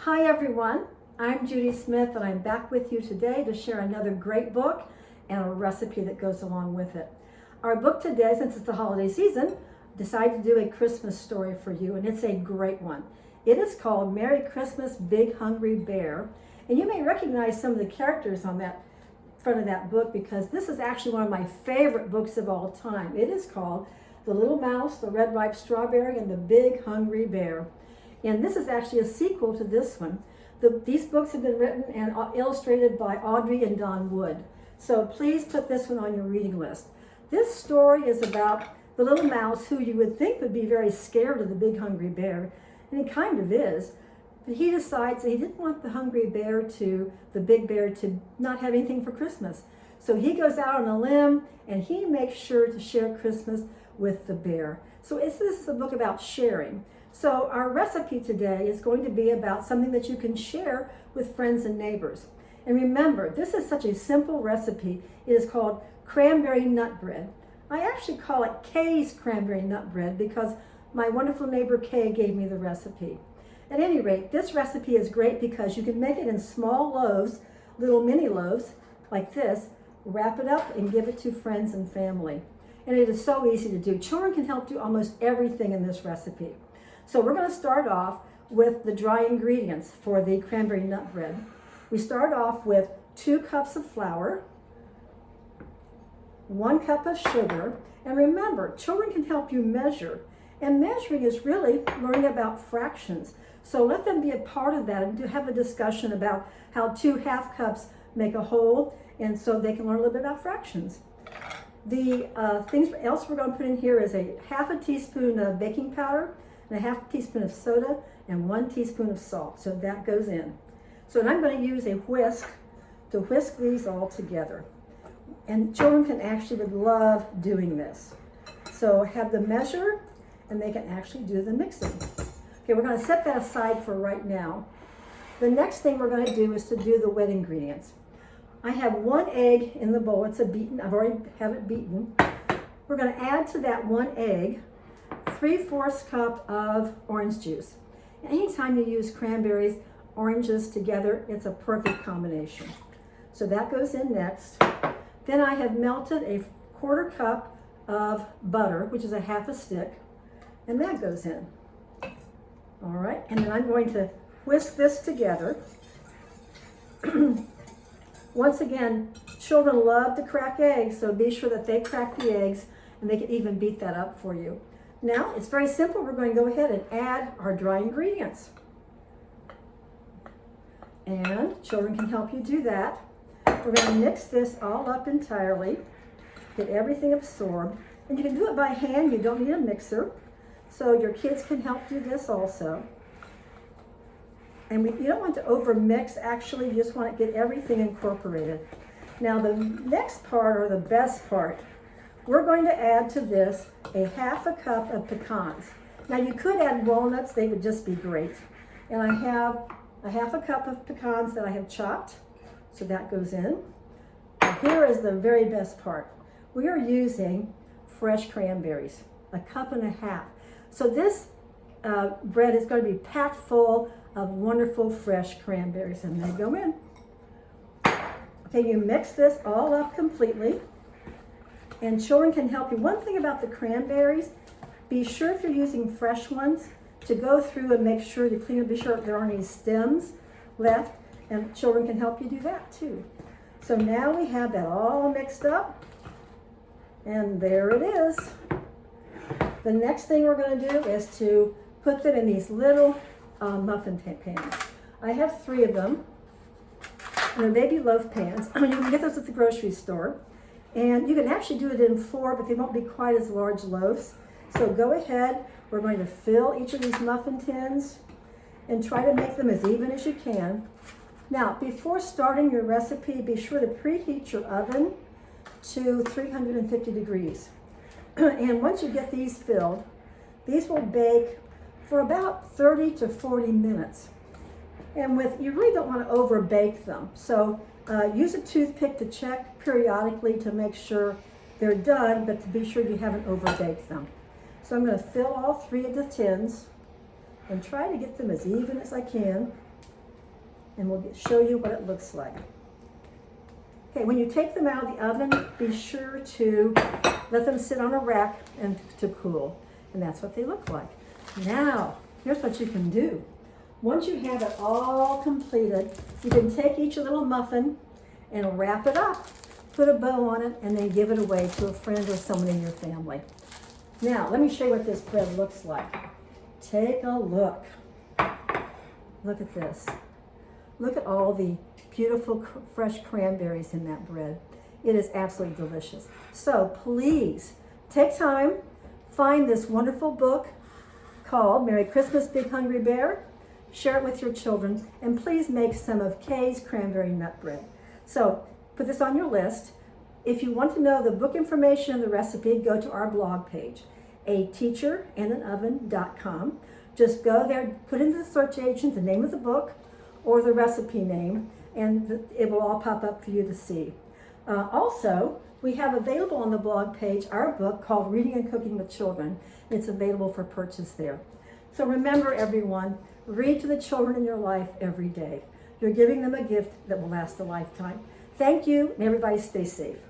Hi everyone, I'm Judy Smith and I'm back with you today to share another great book and a recipe that goes along with it. Our book today, since it's the holiday season, decided to do a Christmas story for you, and it's a great one. It is called Merry Christmas, Big Hungry Bear, and you may recognize some of the characters on that front of that book because this is actually one of my favorite books of all time. It is called The Little Mouse, the Red Ripe Strawberry, and the Big Hungry Bear. And this is actually a sequel to this one. These books have been written and illustrated by Audrey and Don Wood. So please put this one on your reading list. This story is about the little mouse who you would think would be very scared of the big hungry bear, and he kind of is. But he decides that he didn't want the the big bear to not have anything for Christmas. So he goes out on a limb and he makes sure to share Christmas with the bear. So this is a book about sharing. So our recipe today is going to be about something that you can share with friends and neighbors. And remember, this is such a simple recipe. It is called cranberry nut bread. I actually call it Kay's cranberry nut bread because my wonderful neighbor Kay gave me the recipe. At any rate, this recipe is great because you can make it in small loaves, little mini loaves like this, wrap it up and give it to friends and family. And it is so easy to do. Children can help do almost everything in this recipe. So we're going to start off with the dry ingredients for the cranberry nut bread. We start off with 2 cups of flour, 1 cup of sugar, and remember, children can help you measure. And measuring is really learning about fractions. So let them be a part of that and have a discussion about how 2 half cups make a whole, and so they can learn a little bit about fractions. The things else we're going to put in here is a half a teaspoon of baking powder, and a half teaspoon of soda, and 1 teaspoon of salt. So that goes in. So I'm going to use a whisk to whisk these all together. And children can actually love doing this. So have the measure, and they can actually do the mixing. Okay, we're going to set that aside for right now. The next thing we're going to do is to do the wet ingredients. I have 1 egg in the bowl. It's beaten. I've already have it beaten. We're going to add to that 1 egg 3/4 cup of orange juice. Anytime you use cranberries, oranges together, it's a perfect combination. So that goes in next. Then I have melted a 1/4 cup of butter, which is a half a stick, and that goes in. All right, and then I'm going to whisk this together. Once again, children love to crack eggs, so be sure that they crack the eggs, and they can even beat that up for you. Now, it's very simple. We're going to go ahead and add our dry ingredients. And children can help you do that. We're going to mix this all up entirely, get everything absorbed. And you can do it by hand. You don't need a mixer. So your kids can help do this also. And you don't want to over mix, actually. You just want to get everything incorporated. Now, the next part, or the best part, we're going to add to this a half a cup of pecans. Now you could add walnuts, they would just be great. And I have a half a cup of pecans that I have chopped, so that goes in. And here is the very best part. We are using fresh cranberries, 1.5 cups. So this bread is going to be packed full of wonderful fresh cranberries, and they go in. Okay, you mix this all up completely. And children can help you. One thing about the cranberries, be sure if you're using fresh ones to go through and make sure to clean them, be sure there aren't any stems left, and children can help you do that too. So now we have that all mixed up, and there it is. The next thing we're going to do is to put them in these little muffin pans. I have 3 of them, and they're baby loaf pans. You can get those at the grocery store. And you can actually do it in 4, but they won't be quite as large loaves. So go ahead, we're going to fill each of these muffin tins and try to make them as even as you can. Now, before starting your recipe, be sure to preheat your oven to 350 degrees. And once you get these filled, these will bake for about 30 to 40 minutes. And you really don't want to over bake them. So use a toothpick to check periodically to make sure they're done, but to be sure you haven't over-baked them. So I'm going to fill all 3 of the tins and try to get them as even as I can. and we'll show you what it looks like. Okay, when you take them out of the oven, be sure to let them sit on a rack and to cool. And that's what they look like. Now, here's what you can do. Once you have it all completed, you can take each little muffin and wrap it up, put a bow on it, and then give it away to a friend or someone in your family. Now, let me show you what this bread looks like. Take a look. Look at this. Look at all the beautiful fresh cranberries in that bread. It is absolutely delicious. So please take time, find this wonderful book called Merry Christmas, Big Hungry Bear, share it with your children, and please make some of Kay's cranberry nut bread. So put this on your list. If you want to know the book information and the recipe, go to our blog page, ateacherandanoven.com. Just go there, put into the search engine the name of the book or the recipe name, and it will all pop up for you to see. Also, we have available on the blog page our book called Reading and Cooking with Children. It's available for purchase there. So remember, everyone, read to the children in your life every day. You're giving them a gift that will last a lifetime. Thank you, and everybody stay safe.